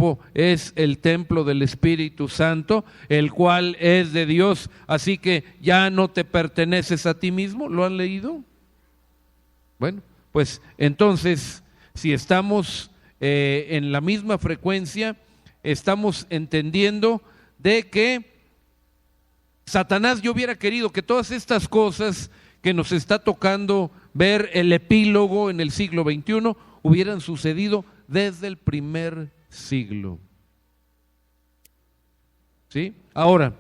cuerpo es el templo del Espíritu Santo, el cual es de Dios, así que ya no te perteneces a ti mismo. ¿Lo han leído? Bueno, pues entonces, si estamos en la misma frecuencia, estamos entendiendo de que Satanás yo hubiera querido que todas estas cosas que nos está tocando ver el epílogo en el siglo XXI hubieran sucedido desde el primer siglo. ¿Sí? Ahora,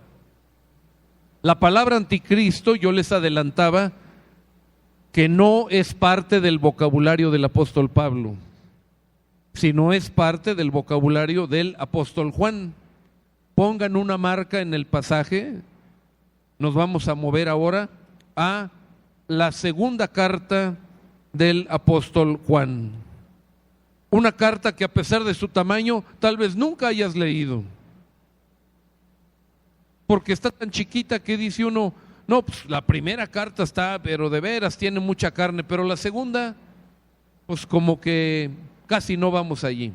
la palabra anticristo, yo les adelantaba que no es parte del vocabulario del apóstol Pablo, sino es parte del vocabulario del apóstol Juan. Pongan una marca en el pasaje. Nos vamos a mover ahora a la segunda carta del apóstol Juan. Una carta que, a pesar de su tamaño, tal vez nunca hayas leído, porque está tan chiquita que dice uno, no, pues la primera carta está, pero de veras tiene mucha carne, pero la segunda, pues como que casi no vamos allí.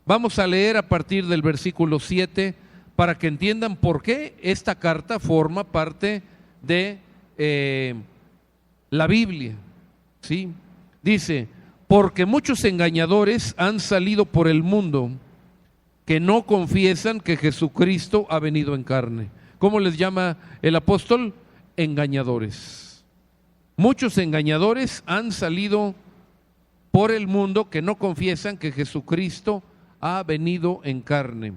Vamos a leer a partir del versículo 7 para que entiendan por qué esta carta forma parte de la Biblia. ¿Sí? Dice: porque muchos engañadores han salido por el mundo que no confiesan que Jesucristo ha venido en carne. ¿Cómo les llama el apóstol? Engañadores. Muchos engañadores han salido por el mundo que no confiesan que Jesucristo ha venido en carne.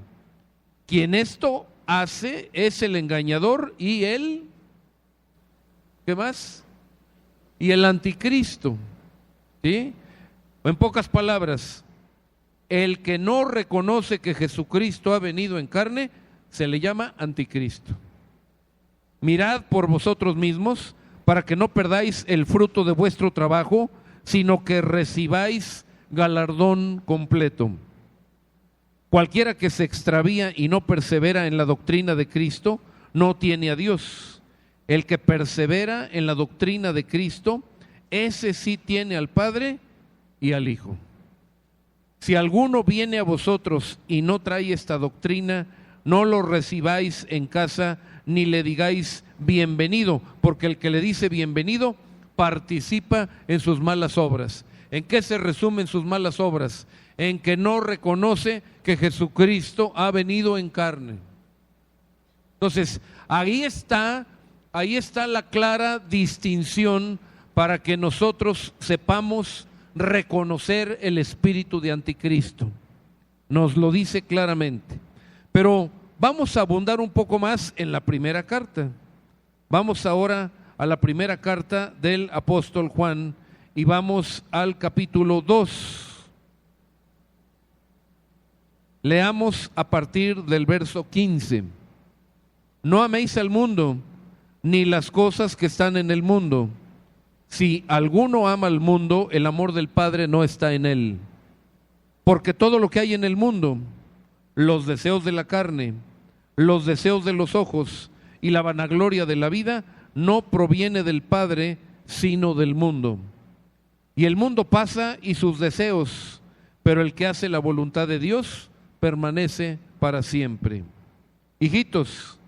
Quien esto hace es el engañador y el, ¿qué más? Y el anticristo. ¿Sí? En pocas palabras, el que no reconoce que Jesucristo ha venido en carne se le llama anticristo. Mirad por vosotros mismos para que no perdáis el fruto de vuestro trabajo, sino que recibáis galardón completo. Cualquiera que se extravía y no persevera en la doctrina de Cristo no tiene a Dios. El que persevera en la doctrina de Cristo, ese sí tiene al Padre y al Hijo. Si alguno viene a vosotros y no trae esta doctrina, no lo recibáis en casa ni le digáis bienvenido, porque el que le dice bienvenido participa en sus malas obras. ¿En qué se resumen sus malas obras? En que no reconoce que Jesucristo ha venido en carne. Entonces, ahí está la clara distinción para que nosotros sepamos reconocer el espíritu de anticristo. Nos lo dice claramente. Pero vamos a abundar un poco más en la primera carta. Vamos ahora a la primera carta del apóstol Juan y vamos al capítulo 2. Leamos a partir del verso 15. No améis al mundo, ni las cosas que están en el mundo. Si alguno ama al mundo, el amor del Padre no está en él. Porque todo lo que hay en el mundo, los deseos de la carne, los deseos de los ojos y la vanagloria de la vida, no proviene del Padre, sino del mundo. Y el mundo pasa y sus deseos, pero el que hace la voluntad de Dios permanece para siempre. Hijitos,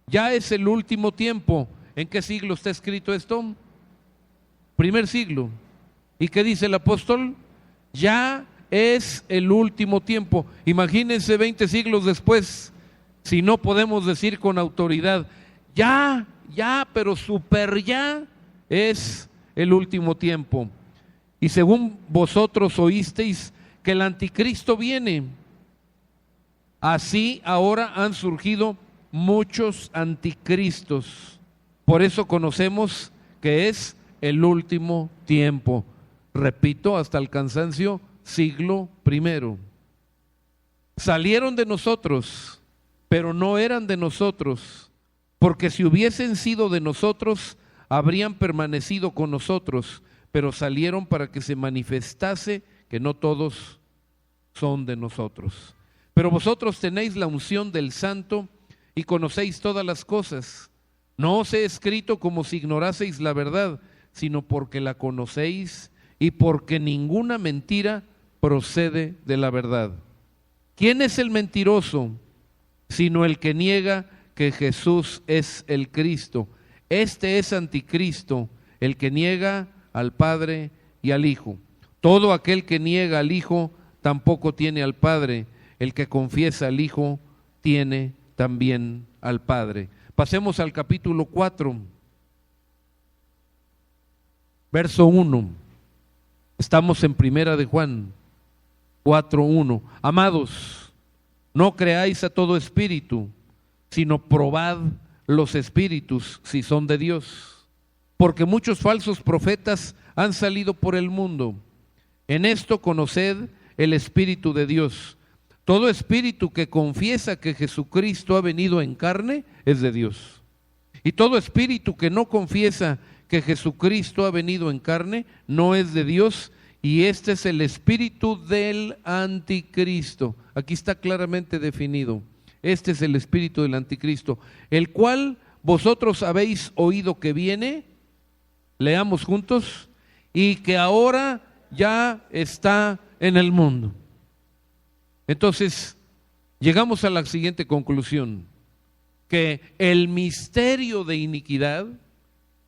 ya es el último tiempo. ¿En qué siglo está escrito esto? Primer siglo. ¿Y qué dice el apóstol? Ya es el último tiempo. Imagínense 20 siglos después, si no podemos decir con autoridad, ya, pero super ya es el último tiempo. Y según vosotros oísteis que el anticristo viene, así ahora han surgido muchos anticristos. Por eso conocemos que es el último tiempo. Repito, hasta el cansancio, siglo primero. Salieron de nosotros, pero no eran de nosotros, porque si hubiesen sido de nosotros, habrían permanecido con nosotros, pero salieron para que se manifestase que no todos son de nosotros. Pero vosotros tenéis la unción del Santo y conocéis todas las cosas. No os he escrito como si ignoraseis la verdad, sino porque la conocéis y porque ninguna mentira procede de la verdad. ¿Quién es el mentiroso? Sino el que niega que Jesús es el Cristo. Este es anticristo, el que niega al Padre y al Hijo. Todo aquel que niega al Hijo tampoco tiene al Padre. El que confiesa al Hijo tiene también al Padre. Pasemos al capítulo 4, verso 1. Estamos en Primera de Juan 4:1. Amados, no creáis a todo espíritu, sino probad los espíritus si son de Dios, porque muchos falsos profetas han salido por el mundo. En esto conoced el Espíritu de Dios. Todo espíritu que confiesa que Jesucristo ha venido en carne es de Dios. Y todo espíritu que no confiesa que Jesucristo ha venido en carne no es de Dios, y este es el espíritu del anticristo. Aquí está claramente definido. Este es el espíritu del anticristo, el cual vosotros habéis oído que viene, leamos juntos, y que ahora ya está en el mundo. Entonces, llegamos a la siguiente conclusión, que el misterio de iniquidad,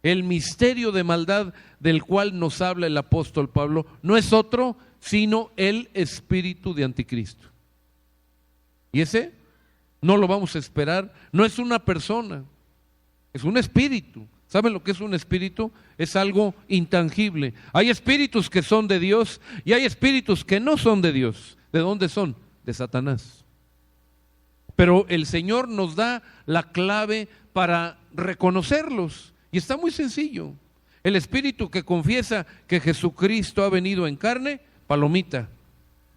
el misterio de maldad del cual nos habla el apóstol Pablo, no es otro sino el espíritu de anticristo. Y ese no lo vamos a esperar, no es una persona, es un espíritu. ¿Saben lo que es un espíritu? Es algo intangible. Hay espíritus que son de Dios y hay espíritus que no son de Dios. ¿De dónde son? De Satanás. Pero el Señor nos da la clave para reconocerlos. Y está muy sencillo. El espíritu que confiesa que Jesucristo ha venido en carne, palomita,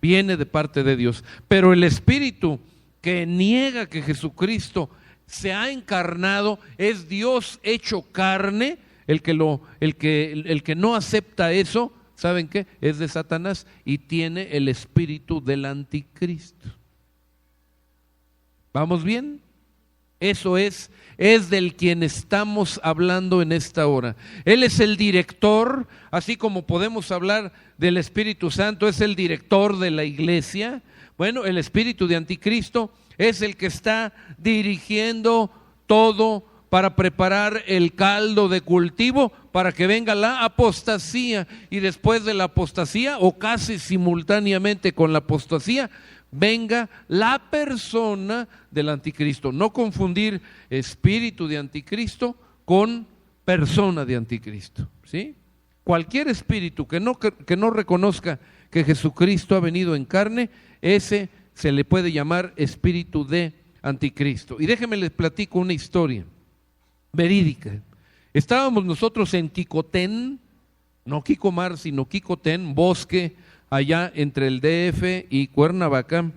viene de parte de Dios. Pero el espíritu que niega que Jesucristo se ha encarnado, es Dios hecho carne. El que no acepta eso, ¿saben qué? Es de Satanás y tiene el espíritu del anticristo. ¿Vamos bien? Eso es del quien estamos hablando en esta hora. Él es el director, así como podemos hablar del Espíritu Santo, es el director de la iglesia. Bueno, el espíritu de anticristo es el que está dirigiendo todo para preparar el caldo de cultivo para que venga la apostasía, y después de la apostasía, o casi simultáneamente con la apostasía, venga la persona del anticristo. No confundir espíritu de anticristo con persona de anticristo, ¿sí? Cualquier espíritu que no reconozca que Jesucristo ha venido en carne, ese se le puede llamar espíritu de anticristo. Y déjenme les platico una historia verídica. Estábamos nosotros en Quicotén, no Quicomar, sino Quicotén, bosque, allá entre el DF y Cuernavaca,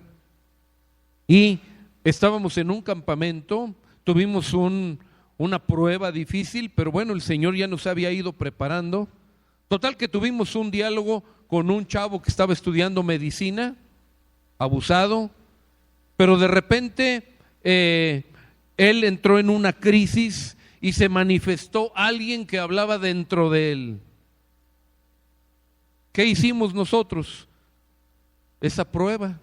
y estábamos en un campamento. Tuvimos una prueba difícil, pero bueno, el Señor ya nos había ido preparando. Total que tuvimos un diálogo con un chavo que estaba estudiando medicina, abusado, pero de repente él entró en una crisis y se manifestó alguien que hablaba dentro de él. ¿Qué hicimos nosotros? Esa prueba.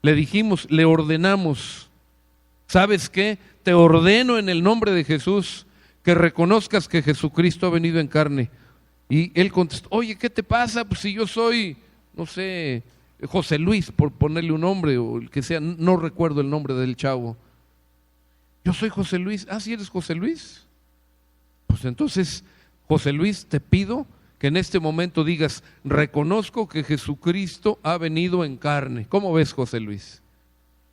Le dijimos, le ordenamos, ¿sabes qué? Te ordeno en el nombre de Jesús que reconozcas que Jesucristo ha venido en carne. Y él contestó, oye, ¿qué te pasa? Pues si yo soy, no sé, José Luis, por ponerle un nombre, o el que sea, no recuerdo el nombre del chavo. Yo soy José Luis. Ah, ¿sí eres José Luis? Pues entonces, José Luis, te pido que en este momento digas, reconozco que Jesucristo ha venido en carne. ¿Cómo ves, José Luis?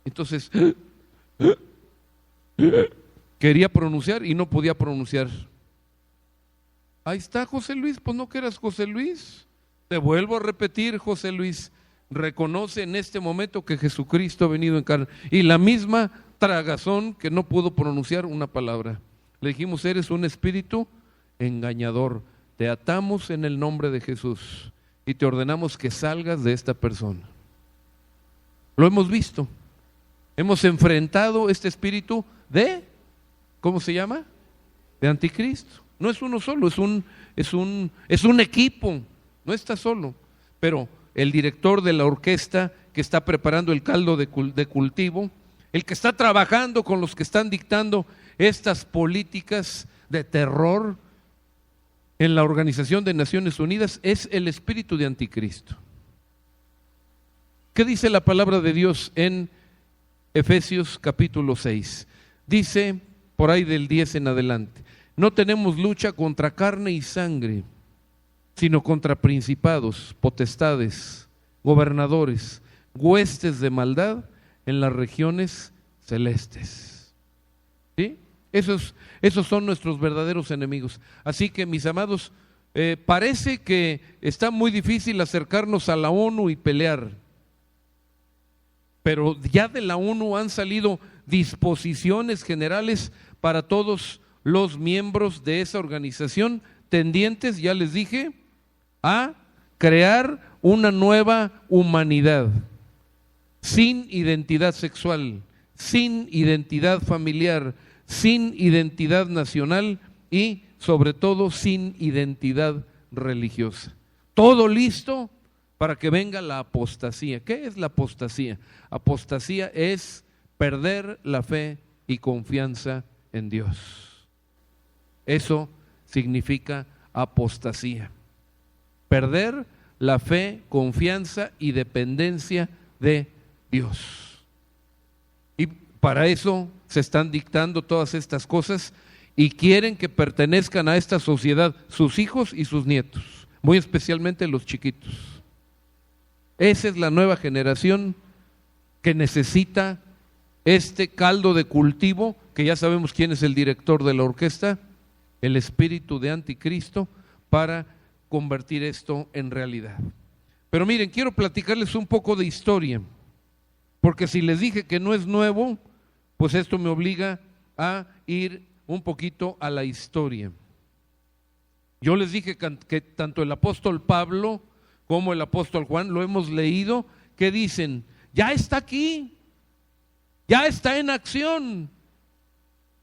Entonces, quería pronunciar y no podía pronunciar. Ahí está, José Luis, pues no que eras José Luis. Te vuelvo a repetir, José Luis, reconoce en este momento que Jesucristo ha venido en carne. Y la misma tragazón que no pudo pronunciar una palabra. Le dijimos, eres un espíritu engañador. Te atamos en el nombre de Jesús y te ordenamos que salgas de esta persona. Lo hemos visto. Hemos enfrentado este espíritu de, ¿cómo se llama? De anticristo. No es uno solo, es un equipo, no está solo. Pero el director de la orquesta que está preparando el caldo de cultivo, el que está trabajando con los que están dictando estas políticas de terror en la Organización de Naciones Unidas, es el espíritu de anticristo. ¿Qué dice la palabra de Dios en Efesios capítulo 6? Dice por ahí del 10 en adelante: no tenemos lucha contra carne y sangre, sino contra principados, potestades, gobernadores, huestes de maldad en las regiones celestes. ¿Sí? Esos son nuestros verdaderos enemigos. Así que, mis amados, parece que está muy difícil acercarnos a la ONU y pelear, pero ya de la ONU han salido disposiciones generales para todos los miembros de esa organización, tendientes, ya les dije, a crear una nueva humanidad, sin identidad sexual, sin identidad familiar, sin identidad nacional y sobre todo sin identidad religiosa. Todo listo para que venga la apostasía. ¿Qué es la apostasía? Apostasía es perder la fe y confianza en Dios. Eso significa apostasía. Perder la fe, confianza y dependencia de Dios. Y para eso se están dictando todas estas cosas y quieren que pertenezcan a esta sociedad sus hijos y sus nietos, muy especialmente los chiquitos. Esa es la nueva generación que necesita este caldo de cultivo, que ya sabemos quién es el director de la orquesta, el espíritu de anticristo, para convertir esto en realidad. Pero miren, quiero platicarles un poco de historia, porque si les dije que no es nuevo, pues esto me obliga a ir un poquito a la historia. Yo les dije que tanto el apóstol Pablo como el apóstol Juan lo hemos leído, que dicen, ya está aquí, ya está en acción.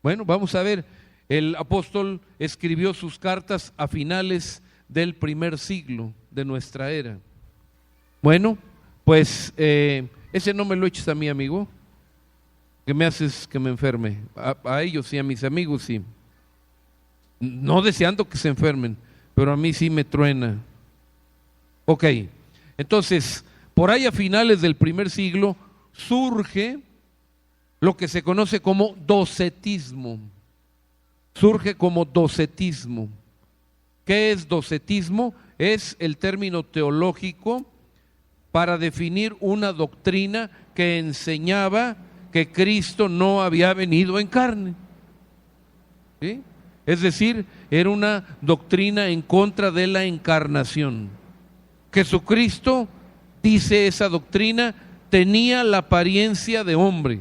Bueno, vamos a ver, el apóstol escribió sus cartas a finales del primer siglo de nuestra era. Bueno, pues ese no me lo eches a mí, amigo, que me haces que me enferme. A ellos y a mis amigos sí, no deseando que se enfermen, pero a mí sí me truena. Ok, entonces, por ahí a finales del primer siglo surge lo que se conoce como docetismo. Surge como docetismo. ¿Qué es docetismo? Es el término teológico para definir una doctrina que enseñaba que Cristo no había venido en carne. ¿Sí? Es decir, era una doctrina en contra de la encarnación. Jesucristo, dice esa doctrina, tenía la apariencia de hombre.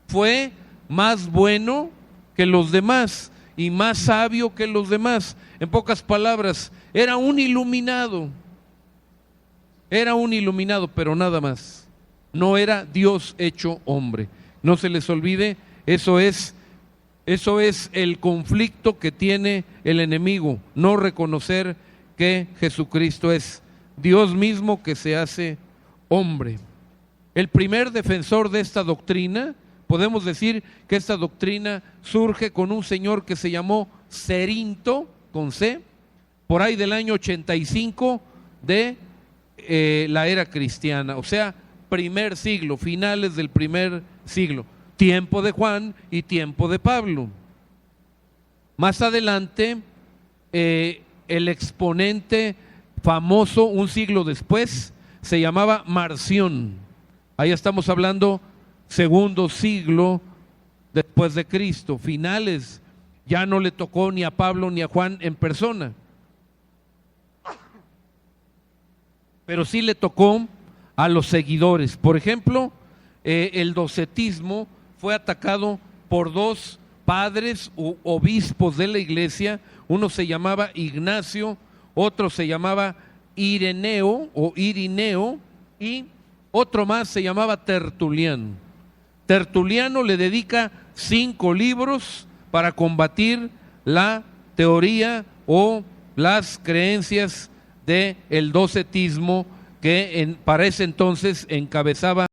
Fue más bueno que los demás y más sabio que los demás. En pocas palabras, era un iluminado. Era un iluminado, pero nada más. No era Dios hecho hombre. No se les olvide, eso es el conflicto que tiene el enemigo, no reconocer que Jesucristo es Dios mismo que se hace hombre. El primer defensor de esta doctrina, podemos decir que esta doctrina surge con un señor que se llamó Cerinto, con C, por ahí del año 85 de la era cristiana, o sea, primer siglo, finales del primer siglo, tiempo de Juan y tiempo de Pablo. Más adelante, el exponente famoso, un siglo después, se llamaba Marción. Ahí estamos hablando segundo siglo después de Cristo, finales. Ya no le tocó ni a Pablo ni a Juan en persona, pero sí le tocó a los seguidores. Por ejemplo, el docetismo fue atacado por dos padres u obispos de la iglesia. Uno se llamaba Ignacio, otro se llamaba Ireneo o Irineo, y otro más se llamaba Tertuliano. Tertuliano le dedica 5 libros para combatir la teoría o las creencias del docetismo que para ese entonces encabezaba